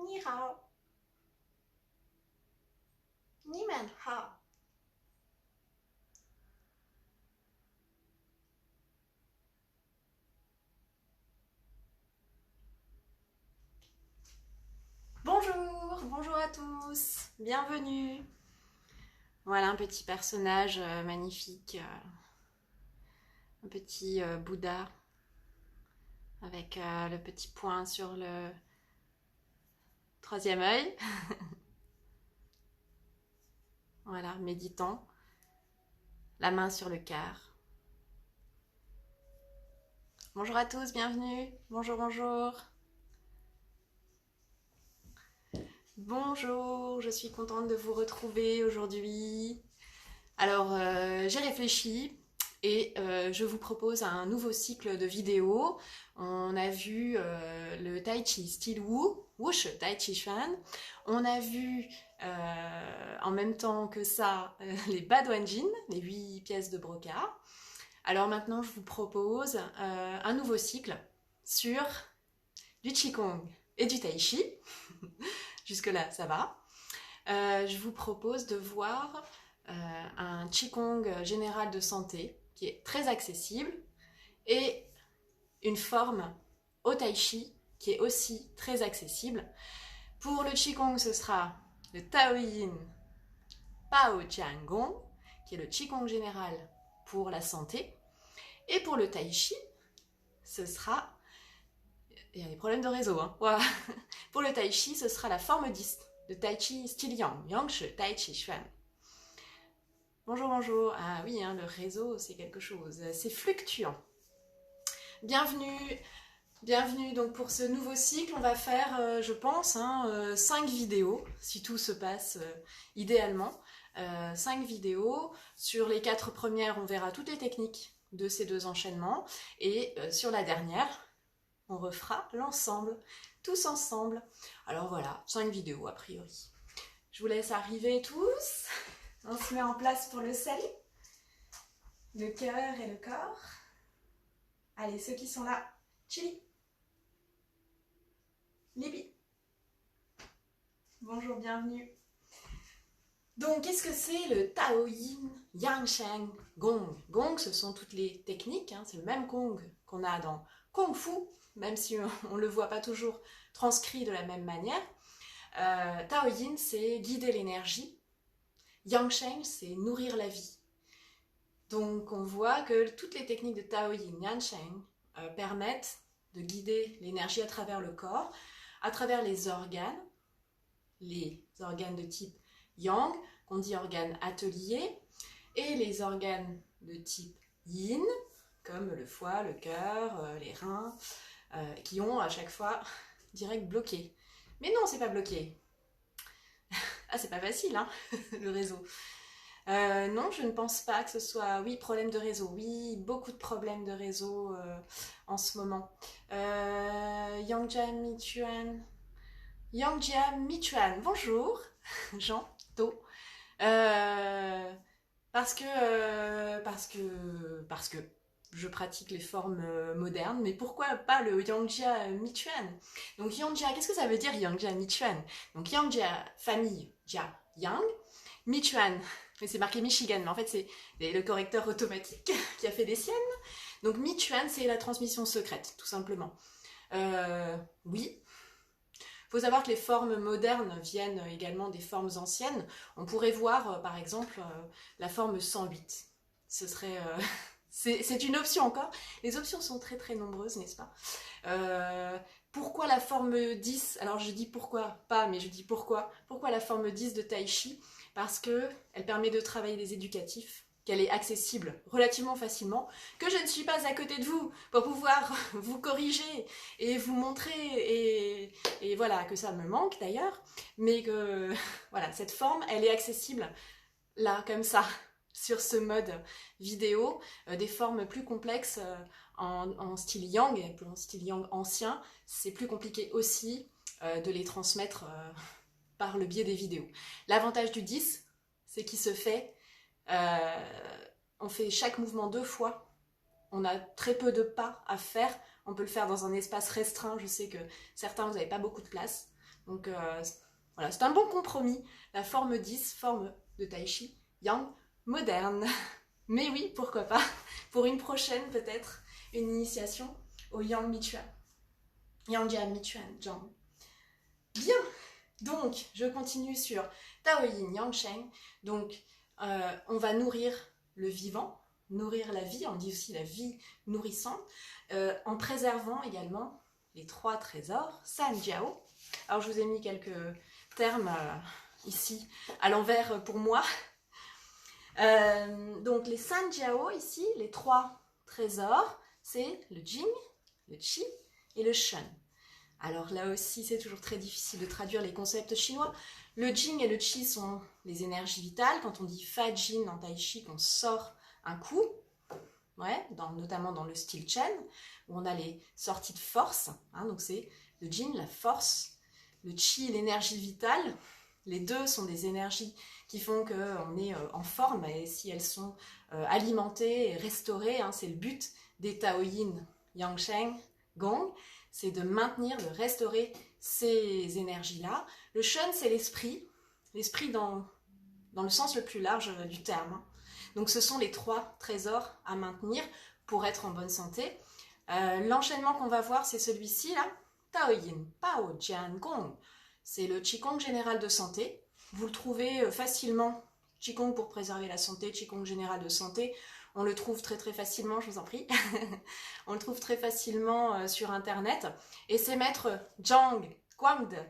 你好，你们好。Bonjour, bonjour à tous, bienvenue. Voilà un petit personnage magnifique, un petit Bouddha avec le petit point sur le troisième œil. Voilà, méditant, la main sur le cœur. Bonjour à tous, bienvenue. Bonjour, bonjour. Bonjour, je suis contente de vous retrouver aujourd'hui. Alors, j'ai réfléchi et je vous propose un nouveau cycle de vidéos. On a vu le Tai Chi style Wu, Wush Tai Chi Chuan. On a vu en même temps que ça les Baduanjin, les 8 pièces de brocart. Alors maintenant, je vous propose un nouveau cycle sur du Qigong et du Tai Chi. Jusque-là, ça va. Je vous propose de voir un Qigong général de santé qui est très accessible et une forme au Tai Chi qui est aussi très accessible. Pour le Qigong, ce sera le Taoyin Pao Jian Gong, qui est le Qigong général pour la santé. Et pour le Tai Chi, ce sera... Il y a des problèmes de réseau, hein. Voilà. Pour le Tai Chi, ce sera la forme 10 de Tai Chi style Yang, Yang Shi Tai Chi Chuan. Bonjour, bonjour. Ah oui, hein, le réseau, c'est quelque chose. C'est fluctuant. Bienvenue. Bienvenue donc pour ce nouveau cycle. On va faire, je pense, 5 vidéos, si tout se passe idéalement. 5 vidéos. Sur les 4 premières, on verra toutes les techniques de ces 2 enchaînements. Et sur la dernière, on refera l'ensemble, tous ensemble. Alors voilà, 5 vidéos a priori. Je vous laisse arriver tous. On se met en place pour le salut. Le cœur et le corps. Allez, ceux qui sont là, Chili. Libye. Bonjour, bienvenue. Donc, qu'est-ce que c'est le Taoyin Yangshan Gong? Gong, ce sont toutes les techniques, hein, c'est le même Gong qu'on a dans Kung Fu, même si on ne le voit pas toujours transcrit de la même manière. Taoyin, c'est guider l'énergie. Yangshan, c'est nourrir la vie. Donc, on voit que toutes les techniques de Taoyin Yangshan permettent de guider l'énergie à travers le corps, à travers les organes de type Yang, qu'on dit organes ateliers, et les organes de type Yin, comme le foie, le cœur, les reins, qui ont à chaque fois direct bloqué. Mais non, c'est pas bloqué. Ah, c'est pas facile, hein, le réseau. Non, je ne pense pas que ce soit... Oui, problème de réseau. Oui, beaucoup de problèmes de réseau en ce moment. Yangjia Michuan. Yangjia Michuan. Bonjour, Jean To. Parce que je pratique les formes modernes, mais pourquoi pas le Yangjia Michuan? Donc Yangjia, qu'est-ce que ça veut dire Yangjia Michuan? Donc Yangjia, famille, Jia, Yang, Michuan, mais c'est marqué Michigan, mais en fait c'est le correcteur automatique qui a fait des siennes. Donc Michuan, c'est la transmission secrète, tout simplement. Oui. Il faut savoir que les formes modernes viennent également des formes anciennes. On pourrait voir, par exemple, la forme 108. Ce serait... c'est une option encore. Les options sont très très nombreuses, n'est-ce pas? Pourquoi la forme 10? Alors je dis pourquoi pas, mais je dis pourquoi. Pourquoi la forme 10 de Tai Chi? Parce qu'elle permet de travailler des éducatifs, qu'elle est accessible relativement facilement, que je ne suis pas à côté de vous pour pouvoir vous corriger et vous montrer, et voilà, que ça me manque d'ailleurs, mais que voilà, cette forme, elle est accessible là, comme ça, sur ce mode vidéo. Des formes plus complexes en style yang, en style yang ancien, c'est plus compliqué aussi de les transmettre par le biais des vidéos. L'avantage du 10, c'est qu'il se fait, on fait chaque mouvement 2 fois, on a très peu de pas à faire, on peut le faire dans un espace restreint, je sais que certains vous n'avez pas beaucoup de place, Donc voilà, c'est un bon compromis. La forme 10, forme de Tai Chi Yang moderne. Mais oui, pourquoi pas, pour une prochaine peut-être, une initiation au Yang Michuan. Yang Jian Michuan, Zhang. Bien, donc je continue sur Tao Yin Yang Sheng. Donc on va nourrir le vivant, nourrir la vie, on dit aussi la vie nourrissante, en préservant également les 3 trésors, San Jiao. Alors je vous ai mis quelques termes ici à l'envers pour moi. Donc les San Jiao ici, les 3 trésors, c'est le Jing, le Qi et le Shen. Alors là aussi, c'est toujours très difficile de traduire les concepts chinois. Le Jing et le Qi sont les énergies vitales. Quand on dit Fa Jin en Tai Chi, qu'on sort un coup, ouais, notamment dans le style Chen, où on a les sorties de force. Hein, donc c'est le Jing, la force, le Qi, l'énergie vitale. Les deux sont des énergies qui font qu'on est en forme, et si elles sont alimentées et restaurées, hein, c'est le but des Tao Yin Yang Sheng Gong, c'est de maintenir, de restaurer ces énergies-là. Le Shen, c'est l'esprit dans le sens le plus large du terme. Hein. Donc ce sont les 3 trésors à maintenir pour être en bonne santé. L'enchaînement qu'on va voir, c'est celui-ci, là. Tao Yin Pao Jian Gong. C'est le Qigong général de santé. Vous le trouvez facilement, Qigong pour préserver la santé, Qigong général de santé. On le trouve très très facilement, je vous en prie. On le trouve très facilement sur internet. Et c'est maître Zhang Guangde,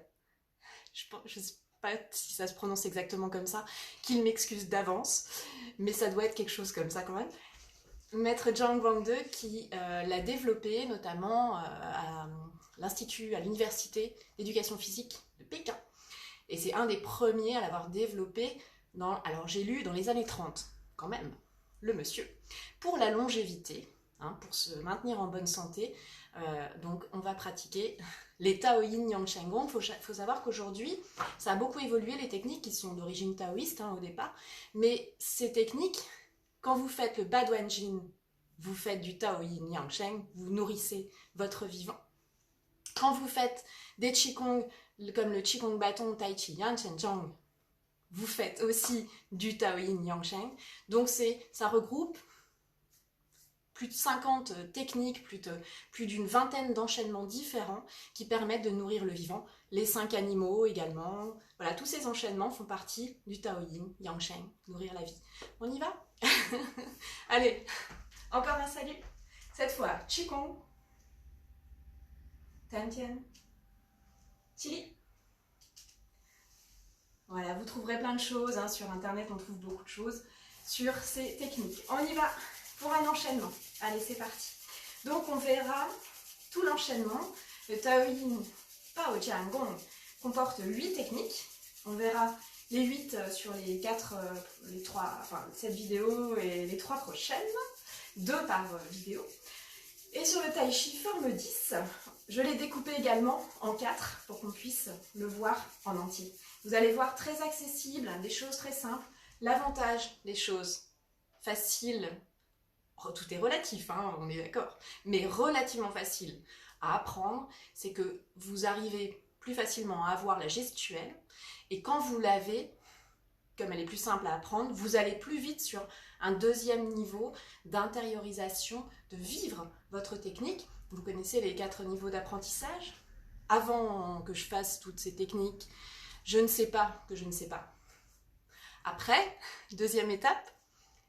je ne sais pas si ça se prononce exactement comme ça, qu'il m'excuse d'avance, mais ça doit être quelque chose comme ça quand même. Maître Zhang Guangde qui l'a développé notamment à l'Institut, à l'Université d'éducation physique de Pékin. Et c'est un des premiers à l'avoir développé alors j'ai lu dans les années 30, quand même, le monsieur, pour la longévité, hein, pour se maintenir en bonne santé. Donc on va pratiquer les Tao Yin Yang Sheng Gong. Il faut savoir qu'aujourd'hui, ça a beaucoup évolué, les techniques qui sont d'origine taoïste hein, au départ, mais ces techniques, quand vous faites le Baduan Jin, vous faites du Tao Yin Yang Sheng, vous nourrissez votre vivant. Quand vous faites des Qigong, comme le Qigong bâton Tai Chi Yan Chen Zhang, vous faites aussi du Tao Yin Yang Sheng. Donc ça regroupe plus de 50 techniques, plus d'une vingtaine d'enchaînements différents qui permettent de nourrir le vivant. Les 5 animaux également. Voilà, tous ces enchaînements font partie du Tao Yin Yang Sheng, nourrir la vie. On y va? Allez, encore un salut. Cette fois, Qigong, Tantian, Qi. Voilà, vous trouverez plein de choses, hein, sur internet on trouve beaucoup de choses sur ces techniques. On y va pour un enchaînement. Allez, c'est parti. Donc on verra tout l'enchaînement. Le Tao Yin Pao Jian Gong comporte 8 techniques. On verra les 8 sur les 3, enfin cette vidéo et les 3 prochaines, 2 par vidéo. Et sur le Tai Chi forme 10, je l'ai découpé également en 4 pour qu'on puisse le voir en entier. Vous allez voir, très accessible, des choses très simples. L'avantage des choses faciles, tout est relatif, hein, on est d'accord, mais relativement facile à apprendre, c'est que vous arrivez plus facilement à avoir la gestuelle, et quand vous l'avez, comme elle est plus simple à apprendre, vous allez plus vite sur un deuxième niveau d'intériorisation, de vivre votre technique. Vous connaissez les 4 niveaux d'apprentissage. Avant que je fasse toutes ces techniques, je ne sais pas que je ne sais pas. Après, deuxième étape,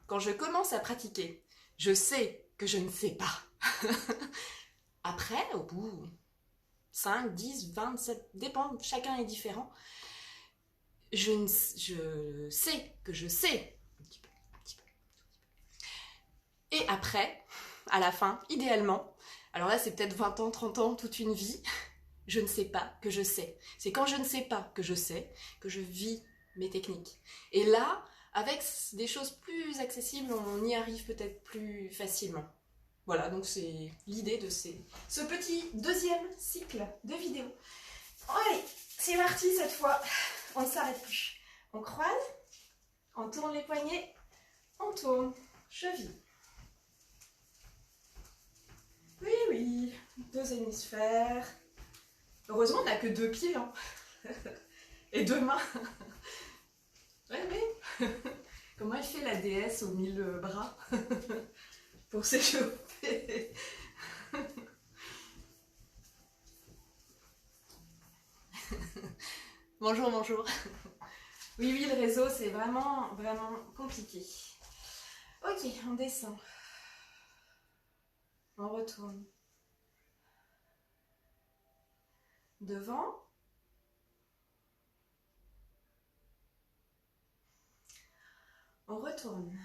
quand je commence à pratiquer, je sais que je ne sais pas. Après, au bout 5, 10, 20, ça dépend, chacun est différent. Je sais que je sais. Un petit peu. Et après, à la fin, idéalement, alors là c'est peut-être 20 ans, 30 ans, toute une vie, je ne sais pas que je sais. C'est quand je ne sais pas que je sais, que je vis mes techniques. Et là, avec des choses plus accessibles, on y arrive peut-être plus facilement. Voilà, donc c'est l'idée de ce petit deuxième cycle de vidéos. Allez, c'est parti cette fois, on ne s'arrête plus. On croise, on tourne les poignets, on tourne, cheville. Oui, 2 hémisphères. Heureusement, on n'a que 2 pieds. Hein. Et demain. Ouais, mais comment elle fait la déesse aux 1000 bras pour s'échauffer? Bonjour, bonjour. Oui, oui, le réseau, c'est vraiment, vraiment compliqué. Ok, on descend. On retourne. Devant. On retourne.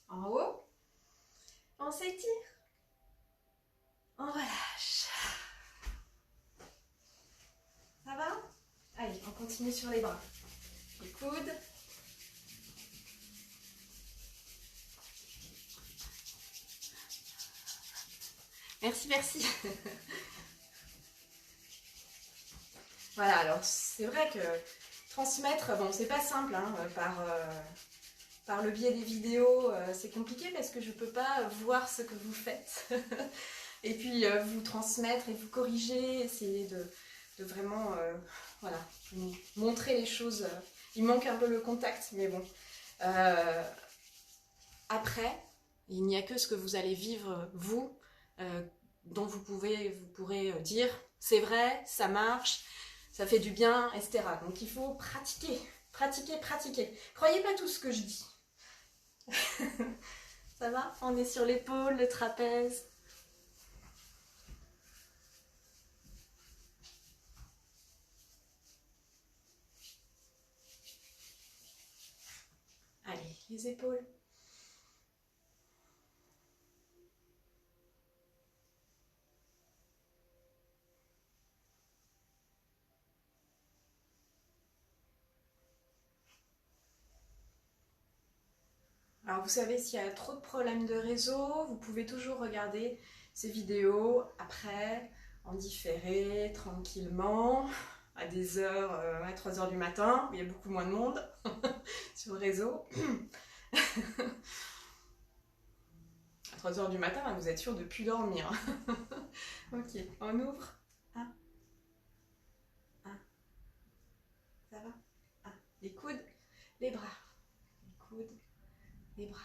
En haut. On s'étire. On relâche. Ça va? Allez, on continue sur les bras. Les coudes. Merci, merci. Voilà, alors c'est vrai que transmettre, bon, c'est pas simple, hein, par le biais des vidéos, c'est compliqué parce que je peux pas voir ce que vous faites. Et puis vous transmettre et vous corriger, essayer de vraiment, voilà, vous montrer les choses. Il manque un peu le contact, mais bon. Après, il n'y a que ce que vous allez vivre, vous, dont vous pourrez dire, c'est vrai, ça marche, ça fait du bien, etc. Donc il faut pratiquer, pratiquer, pratiquer. Croyez pas tout ce que je dis. Ça va? On est sur l'épaule, le trapèze. Allez, les épaules. Alors vous savez, s'il y a trop de problèmes de réseau, vous pouvez toujours regarder ces vidéos après, en différé, tranquillement, à des heures, à 3 heures du matin, où il y a beaucoup moins de monde sur le réseau. À 3 heures du matin, vous êtes sûr de ne plus dormir. Ok, on ouvre. Ah, ah, ça va? Ah, les coudes, les bras. Les coudes, les bras.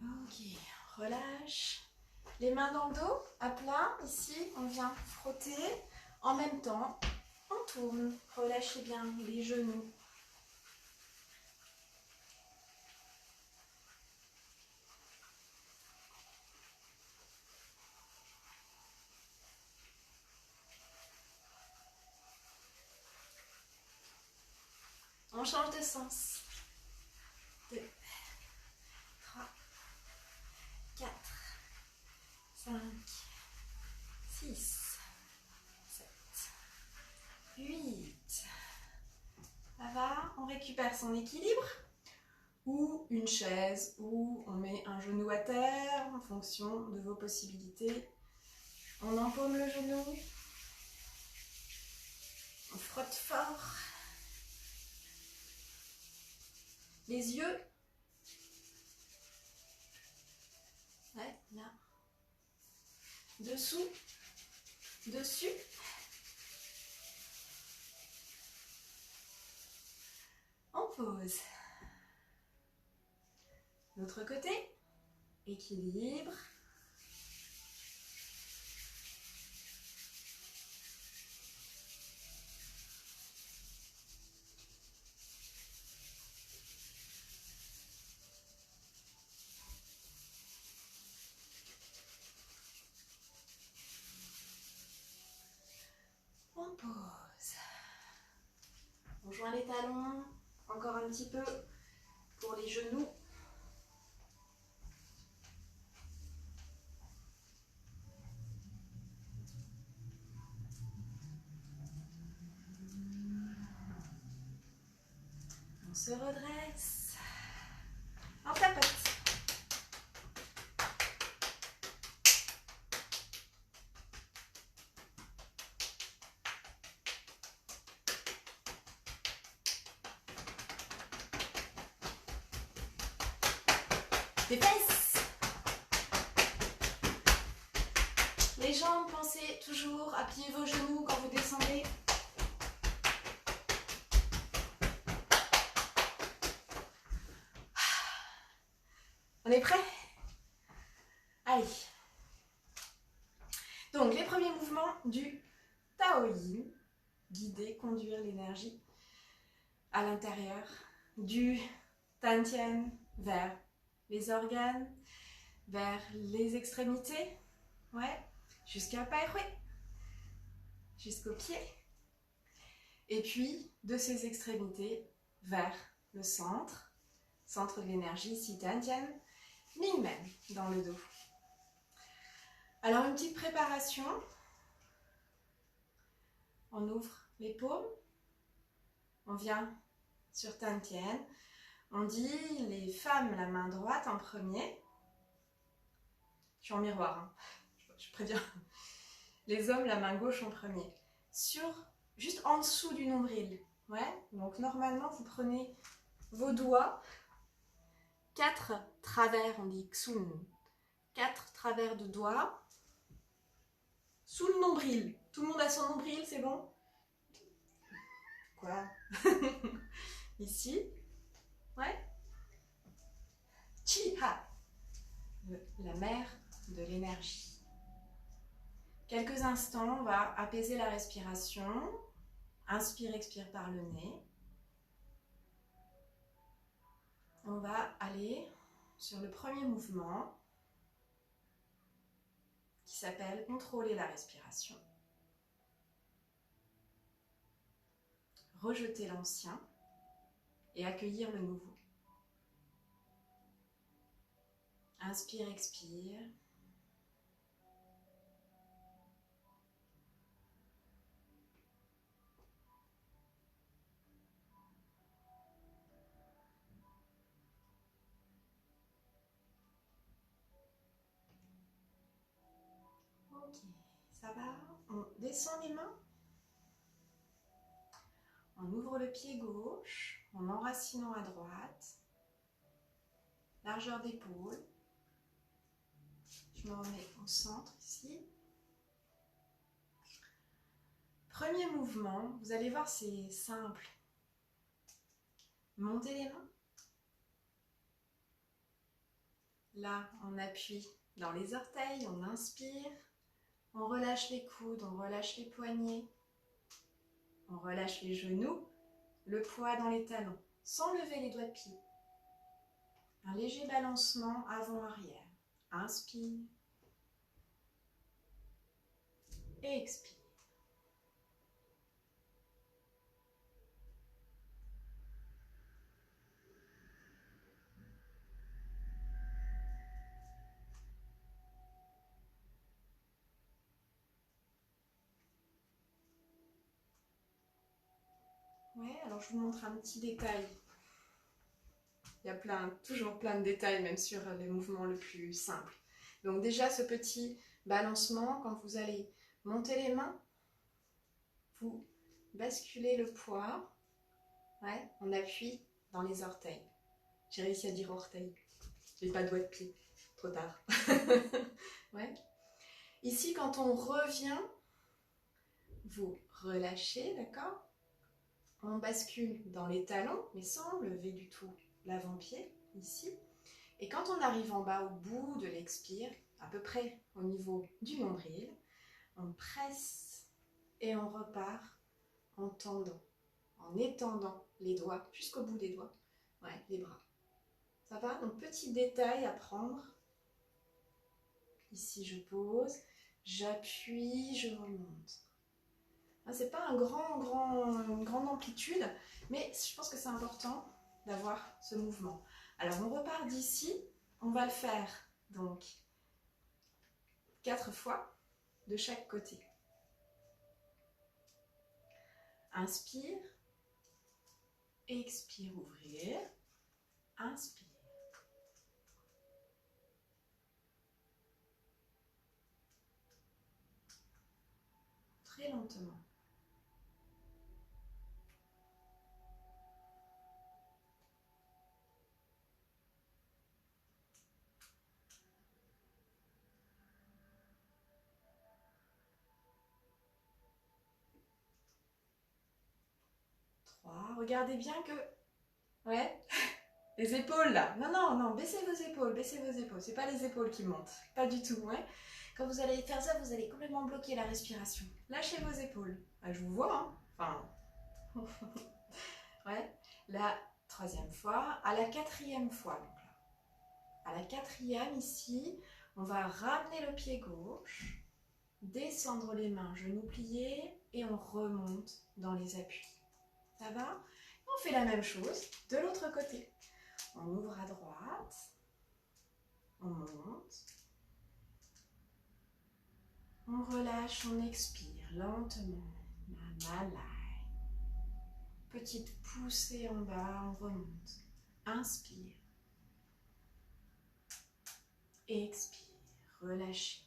Ok, relâche. Les mains dans le dos, à plat. Ici, on vient frotter. En même temps, on tourne. Relâchez bien les genoux. On change de sens. 2, 3, 4, 5, 6, 7, 8. Ça va? On récupère son équilibre. Ou une chaise, ou on met un genou à terre en fonction de vos possibilités. On empaume le genou. On frotte fort. Les yeux. Ouais, là. Dessous. Dessus. On pose. L'autre côté. Équilibre. On pose. On joint les talons. Encore un petit peu pour les genoux. On se redresse. On tapote. Les fesses. Les jambes, pensez toujours à plier vos genoux quand vous descendez. On est prêt? Allez. Donc, les premiers mouvements du Taoyin, guider, conduire l'énergie à l'intérieur du Tantien vers les organes, vers les extrémités, ouais, jusqu'à Pai Hui, jusqu'aux pieds. Et puis, de ces extrémités vers le centre, centre de l'énergie, ici Tantien, Mingmen, dans le dos. Alors, une petite préparation. On ouvre les paumes. On vient sur Tantien. On dit les femmes la main droite en premier. Je suis en miroir, hein. Je préviens. Les hommes la main gauche en premier. Juste en dessous du nombril. Ouais. Donc normalement, vous prenez vos doigts. 4 travers, on dit Xun. 4 travers de doigts. Sous le nombril. Tout le monde a son nombril, c'est bon? Quoi? Ici. Ouais. Chi-ha. La mère de l'énergie. Quelques instants, on va apaiser la respiration. Inspire, expire par le nez. On va aller sur le premier mouvement qui s'appelle contrôler la respiration. Rejeter l'ancien et accueillir le nouveau. Inspire, expire. Ok, ça va. On descend les mains. On ouvre le pied gauche en enracinant à droite. Largeur d'épaule. Je me remets au centre ici. Premier mouvement, vous allez voir, c'est simple. Montez les mains. Là, on appuie dans les orteils, on inspire. On relâche les coudes, on relâche les poignets. On relâche les genoux, le poids dans les talons, sans lever les doigts de pied. Un léger balancement avant-arrière. Inspire. Et expire. Ouais, alors je vous montre un petit détail. Il y a toujours plein de détails, même sur les mouvements le plus simples. Donc déjà, ce petit balancement, quand vous allez monter les mains, vous basculez le poids. Ouais, on appuie dans les orteils. J'ai réussi à dire orteils. J'ai pas de doigt de pied. Trop tard. Ouais. Ici, quand on revient, vous relâchez, d'accord? On bascule dans les talons, mais sans lever du tout l'avant-pied, ici. Et quand on arrive en bas, au bout de l'expire, à peu près au niveau du nombril, on presse et on repart en tendant, en étendant les doigts jusqu'au bout des doigts. Ouais, les bras. Ça va? Donc, petit détail à prendre. Ici, je pose, j'appuie, je remonte. C'est pas une grande amplitude, mais je pense que c'est important d'avoir ce mouvement. Alors, on repart d'ici. On va le faire, donc, 4 fois de chaque côté. Inspire. Expire, ouvrir. Inspire. Très lentement. 3. Regardez bien que... Ouais. Les épaules là. Non, non, non, baissez vos épaules, baissez vos épaules. C'est pas les épaules qui montent. Pas du tout, ouais. Quand vous allez faire ça, vous allez complètement bloquer la respiration. Lâchez vos épaules. Ah, je vous vois, hein. Enfin... ouais. La 3e fois. À la 4e fois, donc là. À la 4e, ici, on va ramener le pied gauche, descendre les mains, genoux pliés, et on remonte dans les appuis. Ça va? On fait la même chose de l'autre côté. On ouvre à droite, on monte, on relâche, on expire lentement. Namalai. Petite poussée en bas, on remonte. Inspire. Expire, relâchez.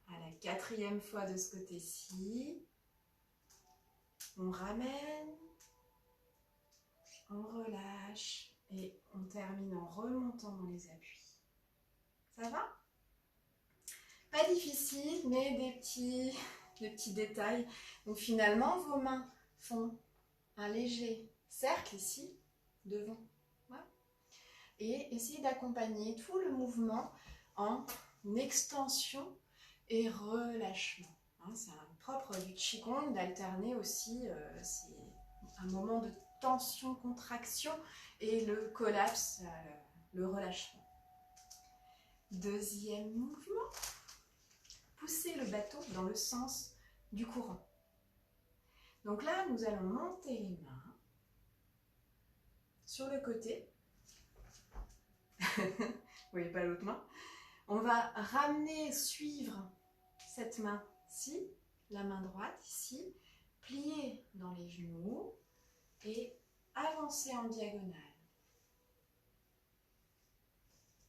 À la 4e fois de ce côté-ci, on ramène, on relâche et on termine en remontant dans les appuis. Ça va? Pas difficile, mais des petits détails. Donc finalement, vos mains font un léger cercle ici, devant. Ouais. Et essayez d'accompagner tout le mouvement en extension et relâchement. Hein, c'est un propre du Qigong d'alterner aussi, c'est un moment de tension, contraction et le collapse, le relâchement. 2e mouvement, poussez le bateau dans le sens du courant. Donc là, nous allons monter les mains sur le côté. Vous voyez pas l'autre main. On va ramener, suivre cette main-ci, la main droite ici, plier dans les genoux et avancer en diagonale.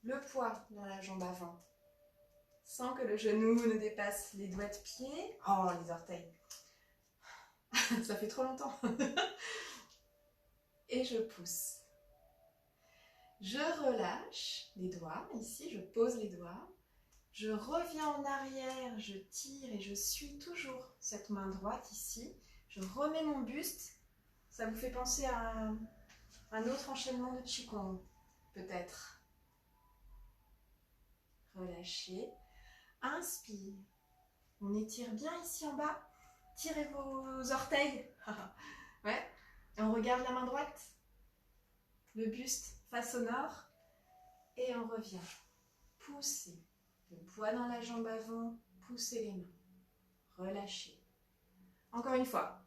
Le poids dans la jambe avant, sans que le genou ne dépasse les doigts de pied. Oh, les orteils. Ça fait trop longtemps. Et je pousse. Je relâche les doigts. Ici, je pose les doigts. Je reviens en arrière, je tire et je suis toujours cette main droite ici. Je remets mon buste. Ça vous fait penser à un autre enchaînement de Qigong, peut-être. Relâchez. Inspire. On étire bien ici en bas. Tirez vos orteils. Ouais. Et on regarde la main droite. Le buste face au nord. Et on revient. Poussez. Le poids dans la jambe avant. Poussez les mains. Relâchez. Encore une fois.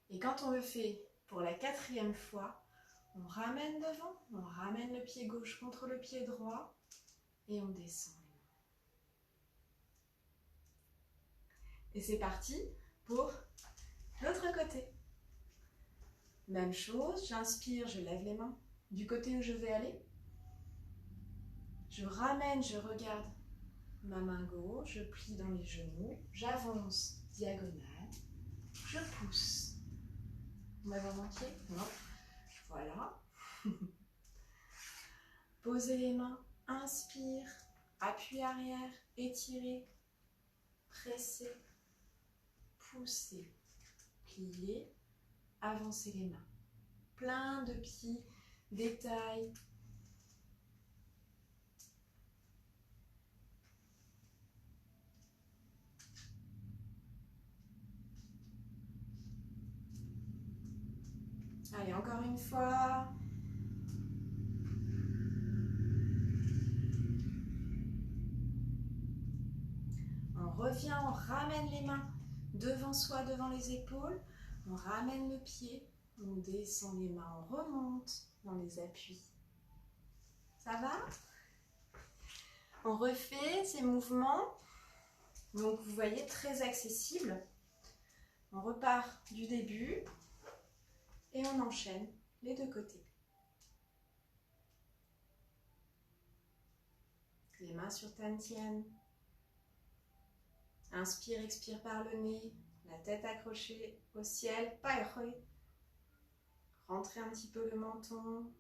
Et quand on le fait pour la 4e fois, on ramène devant, on ramène le pied gauche contre le pied droit et on descend les mains. Et c'est parti pour l'autre côté. Même chose, j'inspire, je lève les mains du côté où je vais aller. Je ramène, je regarde ma main gauche, je plie dans les genoux, j'avance diagonale, je pousse. On va voir entier? Non. Voilà. Posez les mains, inspire, appui arrière, étirez, pressez, poussez, pliez, avancez les mains. Plein de petits détails. Allez, encore une fois. On revient, on ramène les mains devant soi, devant les épaules. On ramène le pied, on descend les mains, on remonte dans les appuis. Ça va? On refait ces mouvements. Donc vous voyez, très accessible. On repart du début et on enchaîne les deux côtés. Les mains sur Tantian. Inspire, expire par le nez, la tête accrochée au ciel. Pairui. Rentrez un petit peu le menton.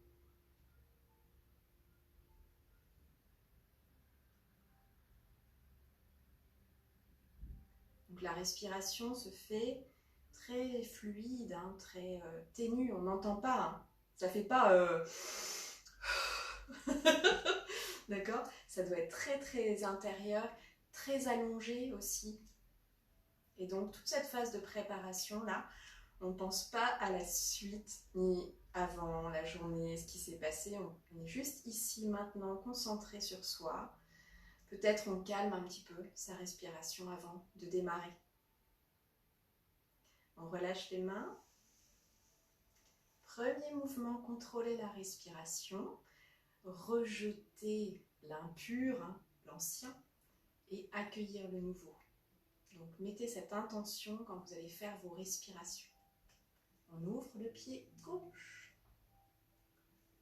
Donc la respiration se fait très fluide, hein, très ténue. On n'entend pas. Hein. Ça fait pas... D'accord? Ça doit être très très intérieur, très allongé aussi. Et donc toute cette phase de préparation là, on ne pense pas à la suite, ni avant la journée, ce qui s'est passé. On est juste ici maintenant, concentré sur soi. Peut-être on calme un petit peu sa respiration avant de démarrer. On relâche les mains. Premier mouvement, contrôler la respiration. Rejeter l'impur, hein, l'ancien, et accueillir le nouveau. Donc mettez cette intention quand vous allez faire vos respirations. On ouvre le pied gauche.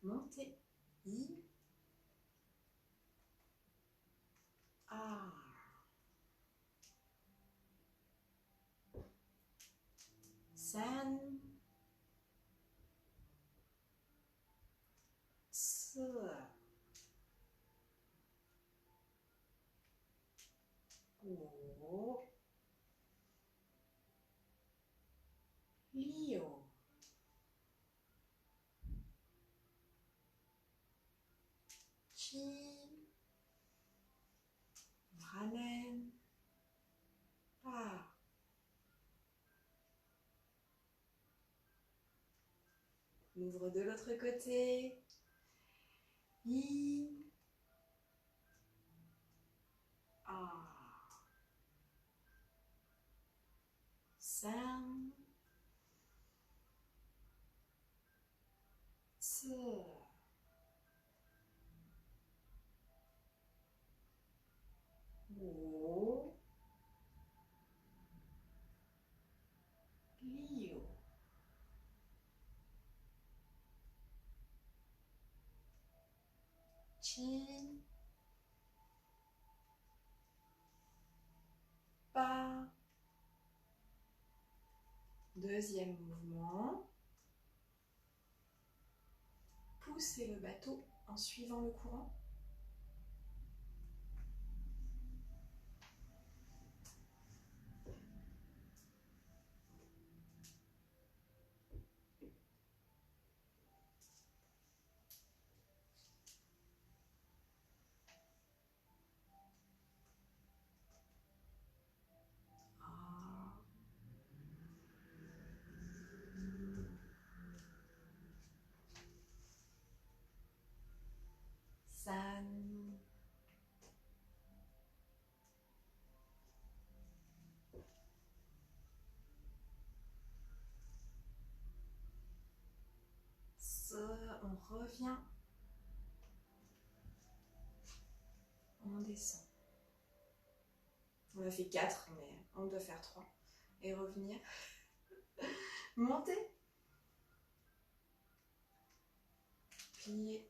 Montez. I. A. San. Se. O. Lio. Chi. On ramène. Pa. On ouvre de l'autre côté. I. A. San. Se. O. Lio. Chi. Pa. Deuxième mouvement. Poussez le bateau en suivant le courant. San. Se. On revient. On descend. On a fait 4, mais on doit faire 3. Et revenir. Monter. Plier.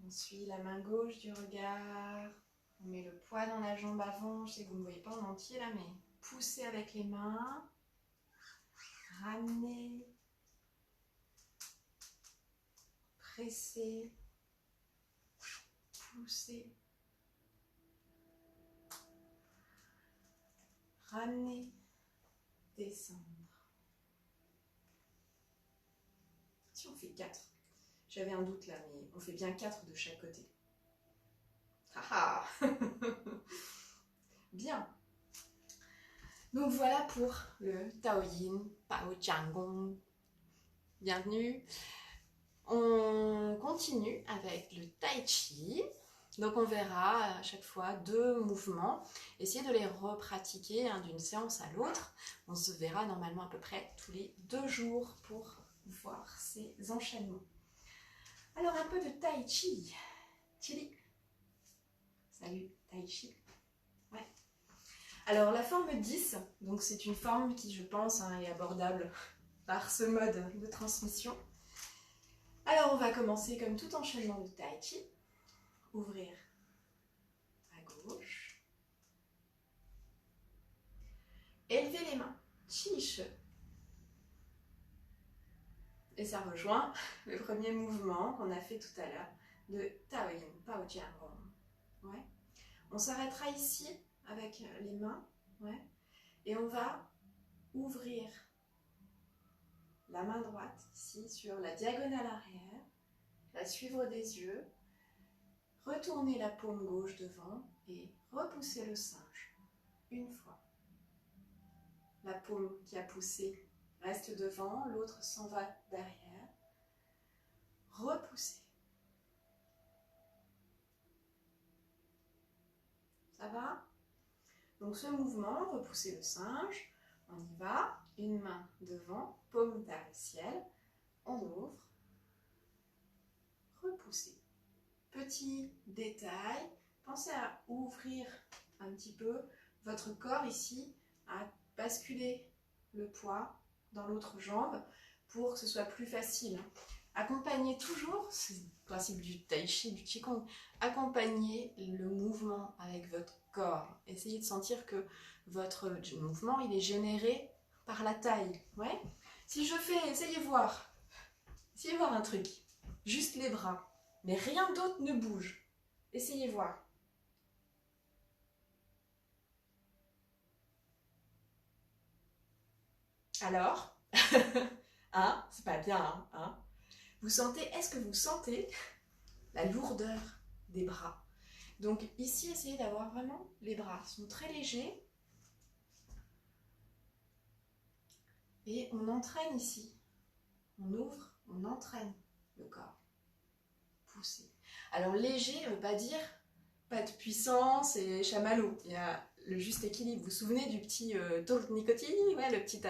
On suit la main gauche du regard. On met le poids dans la jambe avant. Je sais que vous ne me voyez pas en entier là, mais poussez avec les mains. Ramenez. Pressez. Poussez. Ramener. Descendre. Si on fait 4. J'avais un doute là, mais on fait bien 4 de chaque côté. Haha. Bien. Donc voilà pour le Taoyin Pao Jiangong. Bienvenue. On continue avec le Tai Chi. Donc on verra à chaque fois 2 mouvements. Essayez de les repratiquer d'une séance à l'autre. On se verra normalement à peu près tous les 2 jours pour voir ces enchaînements. Alors un peu de Tai Chi. Chili. Salut, Tai Chi. Ouais. Alors la forme 10, donc c'est une forme qui je pense est abordable par ce mode de transmission. Alors on va commencer comme tout enchaînement de Tai Chi. Ouvrir à gauche. Élever les mains. Qi Shi. Et ça rejoint le premier mouvement qu'on a fait tout à l'heure de Tao Yin, Pao Jian Rong. Ouais. On s'arrêtera ici avec les mains. Ouais. Et on va ouvrir la main droite ici sur la diagonale arrière, la suivre des yeux, retourner la paume gauche devant et repousser le singe une fois. La paume qui a poussé reste devant, l'autre s'en va derrière. Repousser. Ça va? Donc ce mouvement, repousser le singe, on y va. Une main devant, paume vers le ciel. On ouvre. Repousser. Petit détail, pensez à ouvrir un petit peu votre corps ici, à basculer le poids dans l'autre jambe pour que ce soit plus facile. Accompagnez toujours, c'est le principe du tai chi, du qigong, accompagnez le mouvement avec votre corps. Essayez de sentir que votre mouvement il est généré par la taille. Ouais. Si je fais, essayez voir un truc, juste les bras, mais rien d'autre ne bouge. Essayez voir. Alors, hein, c'est pas bien, hein. Vous sentez, est-ce que vous sentez la lourdeur des bras? Donc ici, essayez d'avoir vraiment, les bras sont très légers. Et on entraîne ici. On ouvre, on entraîne le corps. Pousser. Alors léger ne veut pas dire pas de puissance et chamallow. Il y a le juste équilibre. Vous vous souvenez du petit tourniquetis, ouais, le petit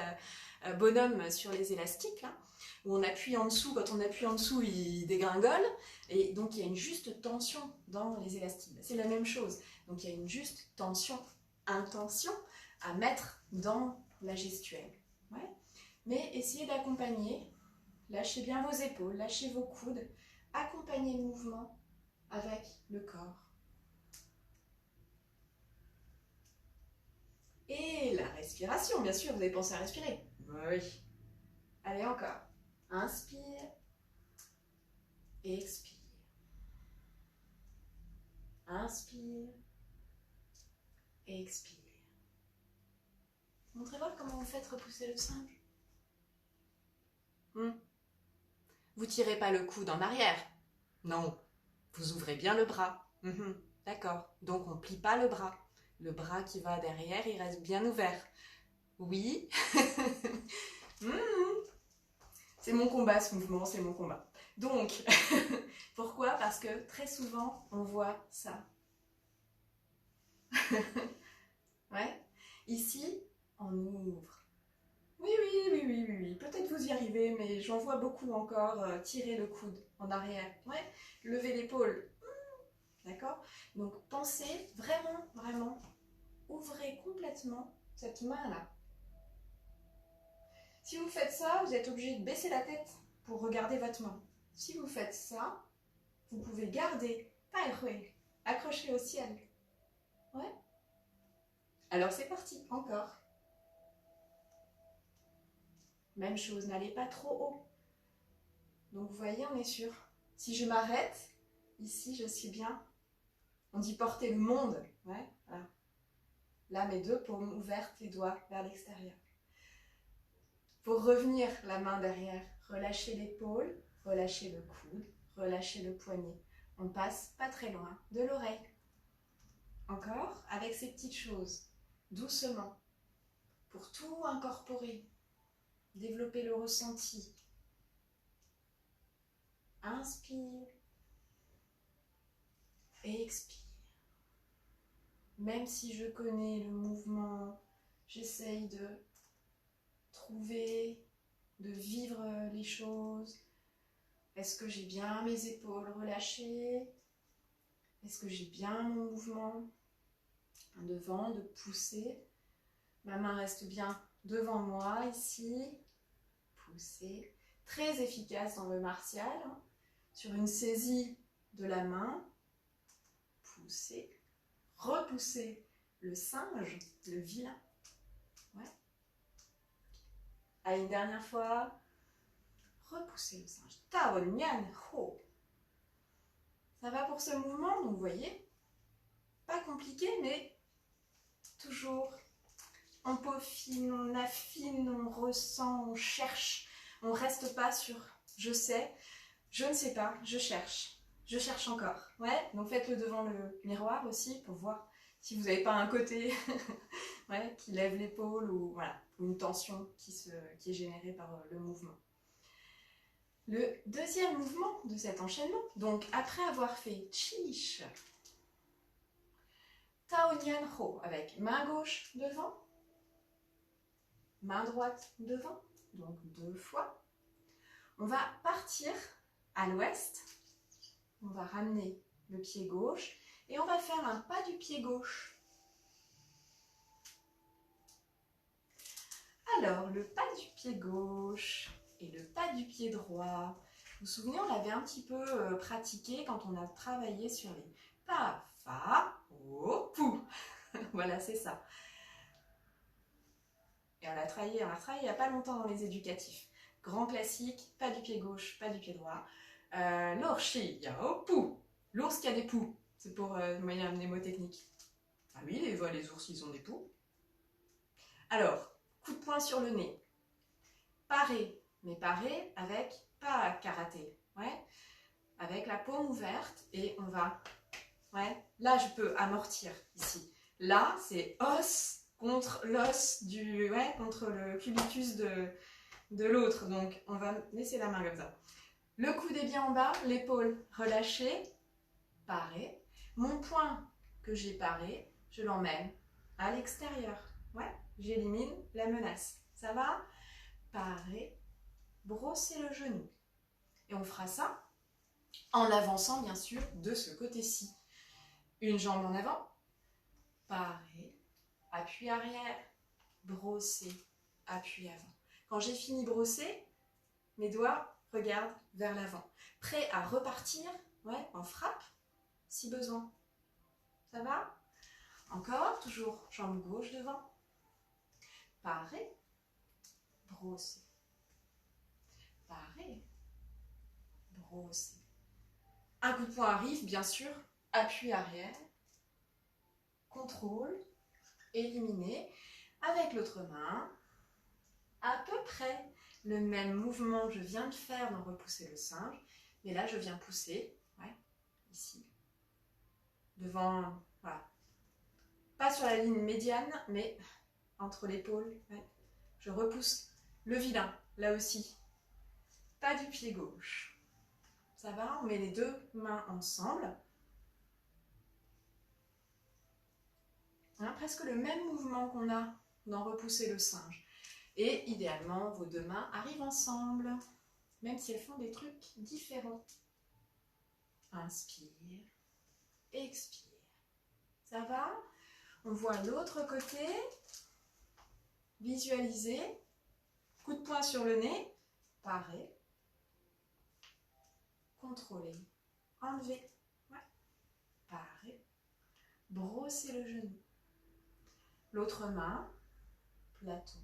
bonhomme sur les élastiques, là, où on appuie en dessous, quand on appuie en dessous, il dégringole, et donc il y a une juste tension dans les élastiques. C'est la même chose. Donc il y a une juste tension, intention à mettre dans la gestuelle. Ouais. Mais essayez d'accompagner, lâchez bien vos épaules, lâchez vos coudes, accompagnez le mouvement avec le corps. Et la respiration, bien sûr, vous avez pensé à respirer. Oui. Allez, encore. Inspire. Expire. Inspire. Expire. Montrez-moi comment vous faites repousser le singe. Vous tirez pas le coude en arrière. Non. Vous ouvrez bien le bras. D'accord. Donc on plie pas le bras. Le bras qui va derrière, il reste bien ouvert. Oui. C'est mon combat ce mouvement, c'est mon combat. Donc, pourquoi? Parce que très souvent, on voit ça. Ouais. Ici, on ouvre. Oui. Peut-être vous y arrivez, mais j'en vois beaucoup encore tirer le coude en arrière. Ouais. Lever l'épaule. D'accord? Donc, pensez vraiment, ouvrez complètement cette main-là. Si vous faites ça, vous êtes obligé de baisser la tête pour regarder votre main. Si vous faites ça, vous pouvez garder, accroché au ciel. Ouais. Alors c'est parti, encore. Même chose, n'allez pas trop haut. Donc vous voyez, on est sûr. Si je m'arrête, ici je suis bien. On dit porter le monde. Ouais, voilà. Là, mes deux paumes ouvertes, les doigts vers l'extérieur. Pour revenir, la main derrière, relâchez l'épaule, relâchez le coude, relâchez le poignet. On passe pas très loin de l'oreille. Encore, avec ces petites choses, doucement, pour tout incorporer, développer le ressenti. Inspire, expire. Même si je connais le mouvement, j'essaye de trouver, de vivre les choses. Est-ce que j'ai bien mes épaules relâchées? Est-ce que j'ai bien mon mouvement devant, de pousser? Ma main reste bien devant moi ici. Pousser. très efficace dans le martial, hein, sur une saisie de la main, pousser, repousser le singe, le vilain. Ouais. Allez, une dernière fois, repousser le singe. Tao Nian Ho. Ça va pour ce mouvement, donc vous voyez, pas compliqué, mais toujours on peaufine, on affine, on ressent, on cherche. On ne reste pas sur je sais, je ne sais pas, je cherche encore. Ouais, donc faites-le devant le miroir aussi pour voir si vous n'avez pas un côté ouais, qui lève l'épaule ou voilà, une tension qui est générée par le mouvement. Le deuxième mouvement de cet enchaînement, donc après avoir fait Chish, Tao Nian Ho avec main gauche devant, main droite devant, donc 2 fois. On va partir à l'ouest, on va ramener le pied gauche et on va faire un pas du pied gauche. Alors, le pas du pied gauche et le pas du pied droit. Vous vous souvenez, on l'avait un petit peu pratiqué quand on a travaillé sur les pa, fa, o, pou. Voilà, c'est ça. Et on l'a travaillé il n'y a pas longtemps dans les éducatifs. Grand classique, pas du pied gauche, pas du pied droit. L'orchi, yao, pou. L'ours qui a des poux. C'est pour moyen mnémotechnique. Ah oui, les ours, ils ont des poux. Alors, coup de poing sur le nez. Paré, mais paré avec pas karaté. Ouais. Avec la paume ouverte et on va... Ouais. Là, je peux amortir ici. Là, c'est os contre l'os du... Ouais, contre le cubitus de l'autre. Donc, on va laisser la main comme ça. Le coude est bien en bas, l'épaule relâchée, paré. Mon poing que j'ai paré, je l'emmène à l'extérieur. Ouais, j'élimine la menace. Ça va? Paré, brosser le genou. Et on fera ça en avançant, bien sûr, de ce côté-ci. Une jambe en avant, paré, appui arrière, brosser, appui avant. Quand j'ai fini brosser, mes doigts regardent vers l'avant. Prêt à repartir, ouais, en frappe, si besoin. Ça va? Encore, toujours jambe gauche devant. Paré, brosser. Paré, brosser. Un coup de poing arrive, bien sûr, appui arrière, contrôle, éliminer. Avec l'autre main, à peu près le même mouvement que je viens de faire dans repousser le singe, mais là je viens pousser, ouais, ici, devant, voilà, pas sur la ligne médiane, mais entre l'épaule, ouais. Je repousse le vilain, là aussi, pas du pied gauche. Ça va, on met les deux mains ensemble. Hein, presque le même mouvement qu'on a dans repousser le singe. Et idéalement, vos deux mains arrivent ensemble, même si elles font des trucs différents. Inspire, expire. Ça va? On voit l'autre côté. Visualisez. Coup de poing sur le nez. Paré. Contrôler. Enlever. Ouais. Paré. Brosser le genou. L'autre main. Plateau.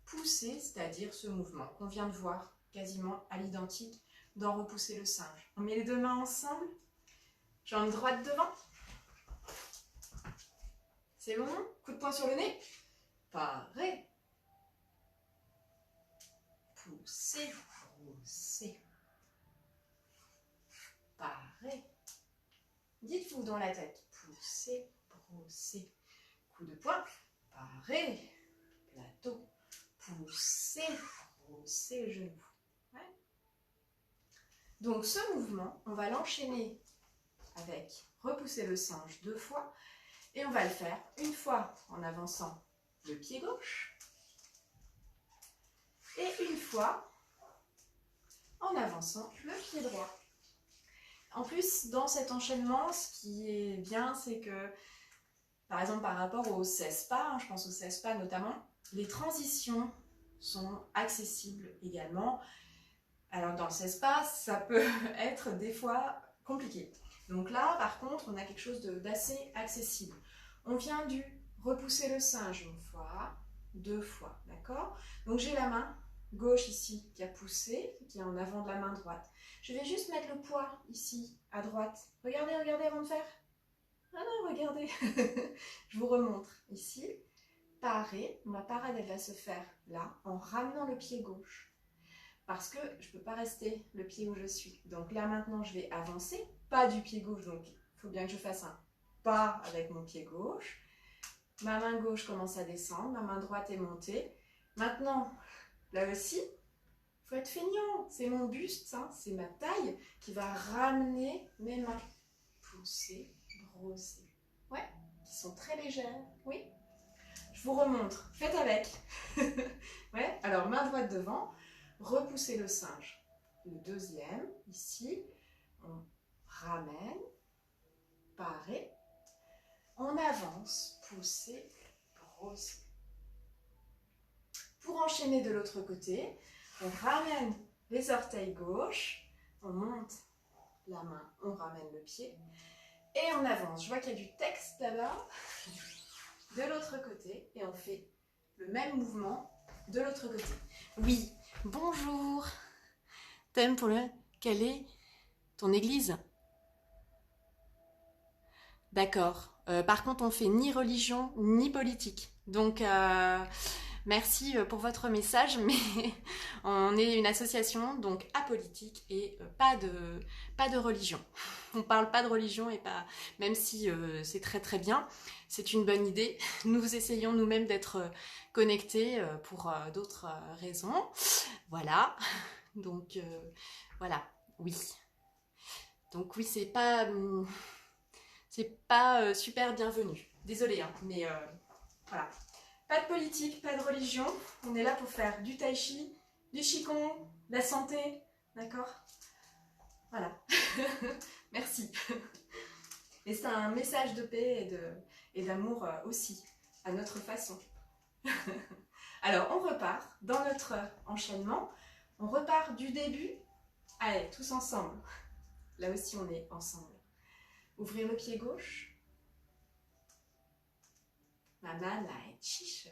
Pousser, c'est-à-dire ce mouvement qu'on vient de voir quasiment à l'identique dans repousser le singe. On met les deux mains ensemble. Jambe droite devant. C'est bon? Coup de poing sur le nez. Paré. Pousser, brosser. Paré. Dites-vous dans la tête. Pousser, brosser. Coup de poing. Paré. Plateau. Pousser, brosser le genou. Ouais. Donc ce mouvement, on va l'enchaîner avec repousser le singe 2 fois. Et on va le faire une fois en avançant le pied gauche et une fois en avançant le pied droit. En plus, dans cet enchaînement, ce qui est bien, c'est que, par exemple, par rapport au 16 pas, hein, je pense au 16 pas notamment, les transitions sont accessibles également. Alors dans cet espace, ça peut être des fois compliqué. Donc là, par contre, on a quelque chose d'assez accessible. On vient du repousser le singe une fois, deux fois, d'accord? Donc j'ai la main gauche ici qui a poussé, qui est en avant de la main droite. Je vais juste mettre le poids ici, à droite. Regardez, regardez avant de faire. Ah non, regardez. Je vous remontre ici. Parer, ma parade, elle va se faire là, en ramenant le pied gauche. Parce que je ne peux pas rester le pied où je suis. Donc là, maintenant, je vais avancer, pas du pied gauche, donc il faut bien que je fasse un pas avec mon pied gauche. Ma main gauche commence à descendre, ma main droite est montée. Maintenant, là aussi, il faut être feignant. C'est mon buste, hein, c'est ma taille qui va ramener mes mains. Pousser, brosser. Ouais, qui sont très légères. Oui. Je vous remontre. Faites avec. Ouais, alors main droite devant. Repousser le singe. Le deuxième, ici. On ramène. Parer. On avance. Pousser, brosser. Pour enchaîner de l'autre côté, on ramène les orteils gauche. On monte la main, on ramène le pied. Et on avance. Je vois qu'il y a du texte là-bas. De l'autre côté. Et on fait le même mouvement de l'autre côté. Oui, bonjour. Thème pour le... Quelle est ton église? D'accord. Par contre, on fait ni religion, ni politique. Donc, merci pour votre message, mais on est une association, donc apolitique et pas de religion. On parle pas de religion et pas, même si c'est très très bien, c'est une bonne idée. Nous essayons nous-mêmes d'être connectés pour d'autres raisons. Voilà. Donc, voilà. Oui. Donc oui, c'est pas super bienvenu. Désolée, hein, mais voilà. Pas de politique, pas de religion. On est là pour faire du tai chi, du qigong, de la santé. D'accord? Voilà. Merci. Et c'est un message de paix et d'amour aussi, à notre façon. Alors, on repart dans notre enchaînement. On repart du début. Allez, tous ensemble. Là aussi, on est ensemble. Ouvrir le pied gauche. Mama lai chiche.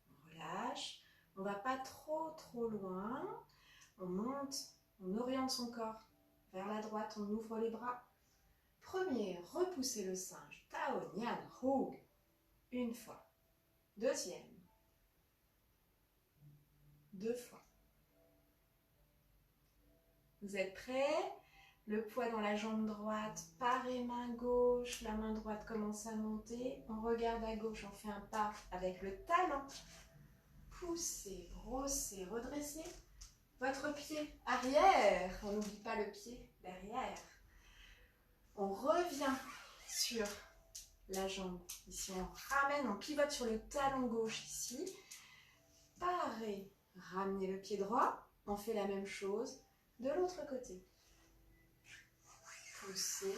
On relâche. On ne va pas trop loin. On monte, on oriente son corps vers la droite, on ouvre les bras. Premier, repousser le singe. Tao Nian Hu. Une fois. Deuxième. Deux fois. Vous êtes prêts? Le poids dans la jambe droite, paré main gauche, la main droite commence à monter. On regarde à gauche, on fait un pas avec le talon. Poussez, brossez, redressez votre pied arrière. On n'oublie pas le pied derrière. On revient sur la jambe. Ici, on ramène, on pivote sur le talon gauche ici. Paré, ramenez le pied droit. On fait la même chose de l'autre côté. Poussez,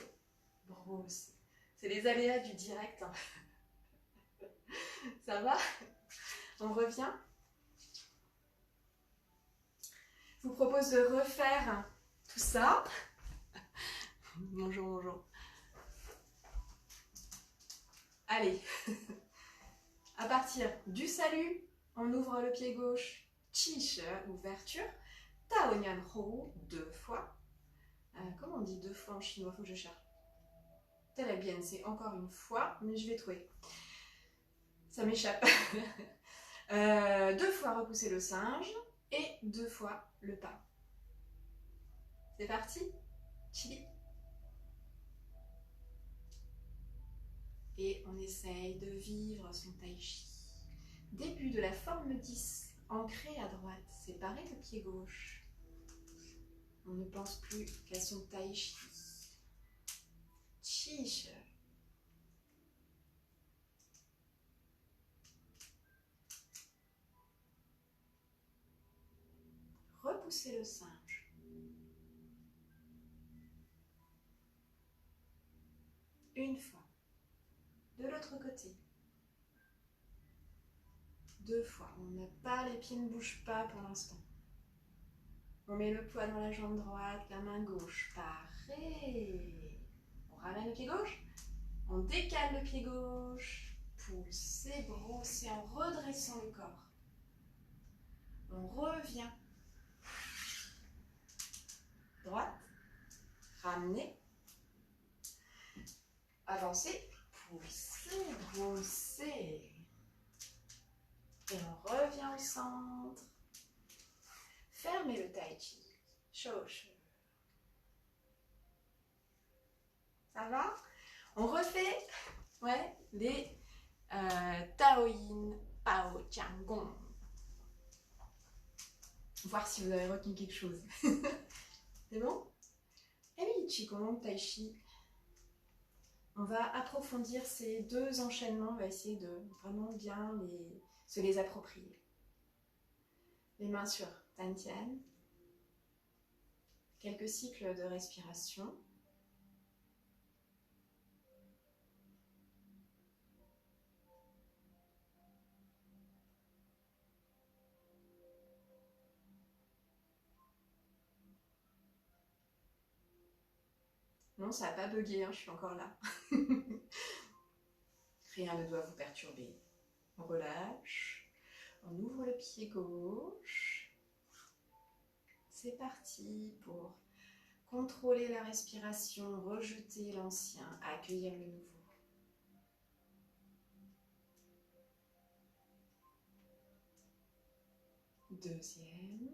brossez. C'est les aléas du direct. Hein. Ça va? On revient. Je vous propose de refaire tout ça. Bonjour, bonjour. Allez. À partir du salut, on ouvre le pied gauche. Chiche, ouverture. Tao Nian Hou, deux fois. Comment on dit deux fois en chinois? Faut que je cherche. Tel bien, c'est encore une fois, mais je vais trouver. Ça m'échappe. Deux fois repousser le singe et deux fois le pas. C'est parti. Chili. Et on essaye de vivre son tai chi. Début de la forme 10, ancré à droite, séparé le pied gauche. On ne pense plus qu'à son tai chi. Chiche. Repoussez le singe. Une fois. De l'autre côté. 2 fois. Les pieds ne bougent pas pour l'instant. On met le poids dans la jambe droite, la main gauche. Paré. On ramène le pied gauche. On décale le pied gauche. Poussez, brossez en redressant le corps. On revient. Droite. Ramenez. Avancez. Poussez, brossez. Et on revient au centre. Fermez le tai chi. Chaud, chaud. Ça va? On refait les Taoyin Pao Tian Gong. Voir si vous avez retenu quelque chose. C'est bon? Et oui, Qigong, Tai Chi. On va approfondir ces 2 enchaînements. On va essayer de vraiment bien se les approprier. Les mains sur Dantian. Quelques cycles de respiration. Non, ça n'a pas bugué, hein, je suis encore là. Rien ne doit vous perturber. On relâche. On ouvre le pied gauche. C'est parti pour contrôler la respiration, rejeter l'ancien, accueillir le nouveau. Deuxième.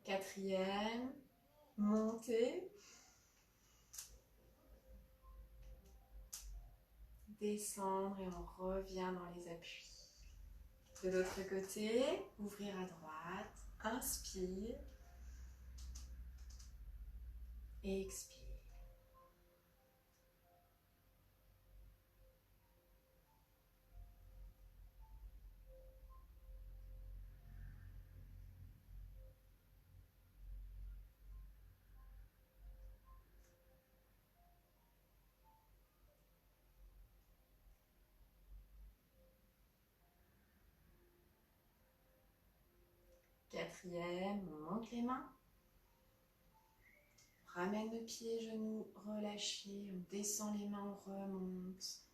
Quatrième. Montez. Descendre et on revient dans les appuis. De l'autre côté, ouvrir à droite. Inspire. Et expire. Quatrième, on monte les mains. On ramène le pied, genou relâché. On descend les mains, on remonte.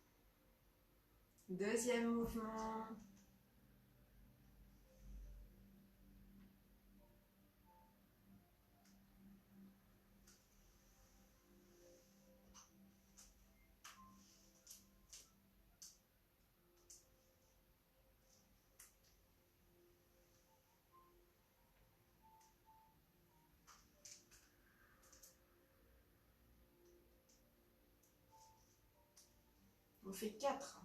Deuxième mouvement. On fait 4.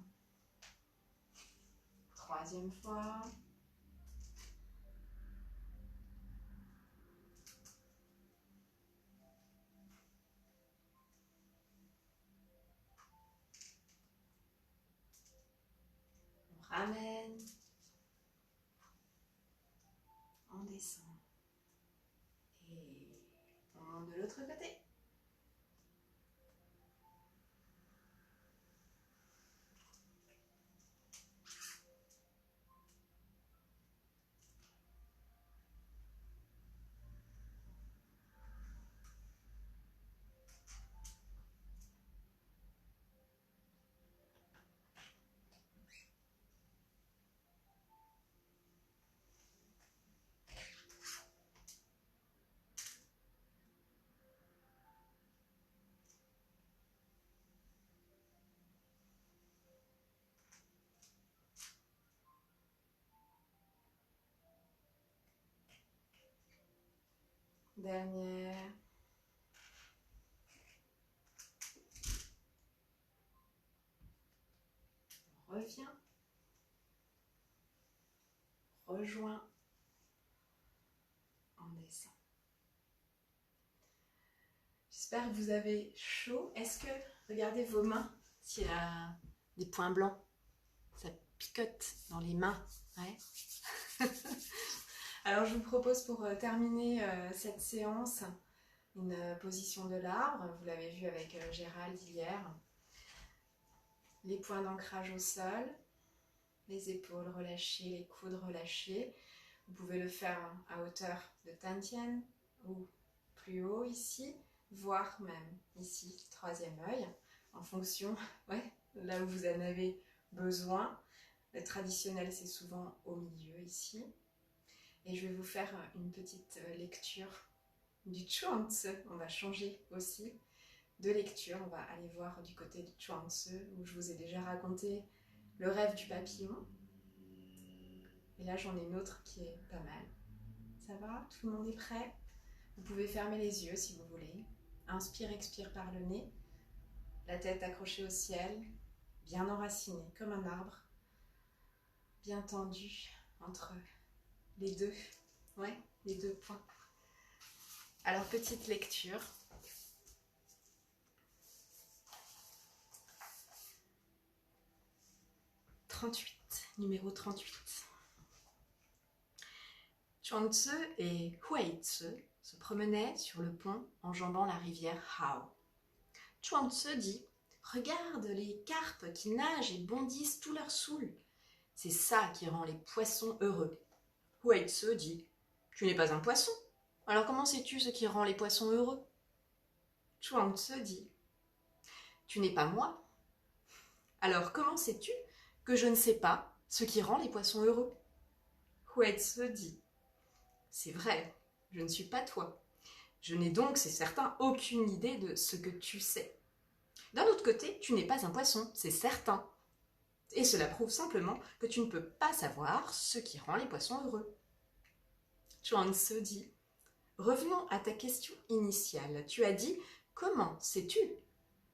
Troisième fois. On ramène. On descend. Et on monte de l'autre côté. Dernière. On revient. Rejoint. On descend. J'espère que vous avez chaud. Est-ce que, regardez vos mains, s'il y a des points blancs, ça picote dans les mains. Alors je vous propose pour terminer cette séance une position de l'arbre. Vous l'avez vu avec Gérald hier. Les points d'ancrage au sol, les épaules relâchées, les coudes relâchés. Vous pouvez le faire à hauteur de Tantien ou plus haut ici, voire même ici, troisième œil, en fonction, là où vous en avez besoin. Le traditionnel, c'est souvent au milieu ici. Et je vais vous faire une petite lecture du Chuang-Tzu. On va changer aussi de lecture. On va aller voir du côté du Chuang-Tzu, où je vous ai déjà raconté le rêve du papillon. Et là, j'en ai une autre qui est pas mal. Ça va? Tout le monde est prêt? Vous pouvez fermer les yeux si vous voulez. Inspire, expire par le nez. La tête accrochée au ciel, bien enracinée comme un arbre. Bien tendu entre les deux points. Alors, petite lecture. Numéro 38. Chuang-Tzu et Huai-Tzu se promenaient sur le pont enjambant la rivière Hao. Chuang-Tzu dit « Regarde les carpes qui nagent et bondissent tout leur saoul. C'est ça qui rend les poissons heureux. » Huai-Tzu dit « Tu n'es pas un poisson. Alors comment sais-tu ce qui rend les poissons heureux ?» Chuang-Tzu dit « Tu n'es pas moi. Alors comment sais-tu que je ne sais pas ce qui rend les poissons heureux ?» Huai-Tzu dit « C'est vrai, je ne suis pas toi. Je n'ai donc, c'est certain, aucune idée de ce que tu sais. D'un autre côté, tu n'es pas un poisson, c'est certain. Et cela prouve simplement que tu ne peux pas savoir ce qui rend les poissons heureux. » Chuang-Tzu dit « Revenons à ta question initiale. Tu as dit « Comment sais-tu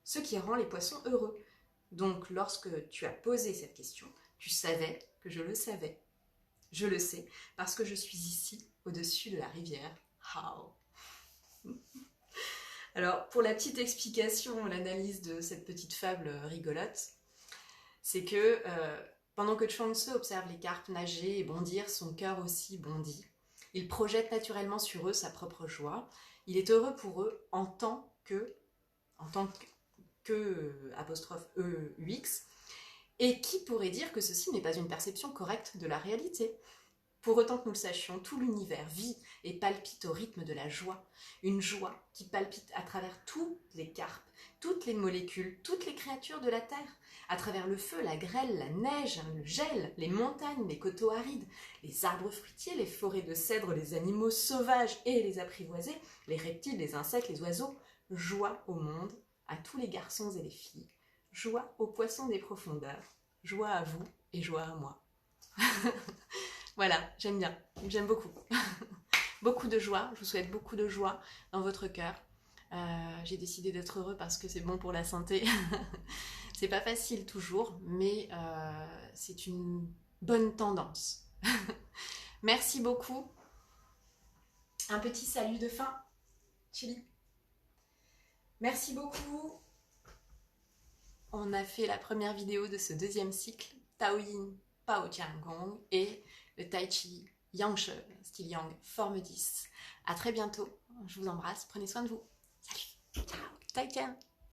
ce qui rend les poissons heureux ?» Donc, lorsque tu as posé cette question, tu savais que je le savais. Je le sais parce que je suis ici, au-dessus de la rivière Hao. Alors, pour la petite explication, l'analyse de cette petite fable rigolote, c'est que pendant que Chuang-Tzu observe les carpes nager et bondir, son cœur aussi bondit. Il projette naturellement sur eux sa propre joie. Il est heureux pour eux en tant que apostrophe EUX, et qui pourrait dire que ceci n'est pas une perception correcte de la réalité. Pour autant que nous le sachions, tout l'univers vit et palpite au rythme de la joie. Une joie qui palpite à travers toutes les carpes, toutes les molécules, toutes les créatures de la Terre, à travers le feu, la grêle, la neige, le gel, les montagnes, les coteaux arides, les arbres fruitiers, les forêts de cèdres, les animaux sauvages et les apprivoisés, les reptiles, les insectes, les oiseaux. Joie au monde, à tous les garçons et les filles. Joie aux poissons des profondeurs. Joie à vous et joie à moi. Voilà, j'aime bien, j'aime beaucoup. Beaucoup de joie, je vous souhaite beaucoup de joie dans votre cœur. J'ai décidé d'être heureux parce que c'est bon pour la santé. C'est pas facile toujours, mais c'est une bonne tendance. Merci beaucoup. Un petit salut de fin. Chili. Merci beaucoup. On a fait la première vidéo de ce deuxième cycle, Taoyin Pao Tian Gong et le Tai Chi Yang She, style Yang, forme 10. À très bientôt. Je vous embrasse. Prenez soin de vous. Salut. Ciao. Tai Tian.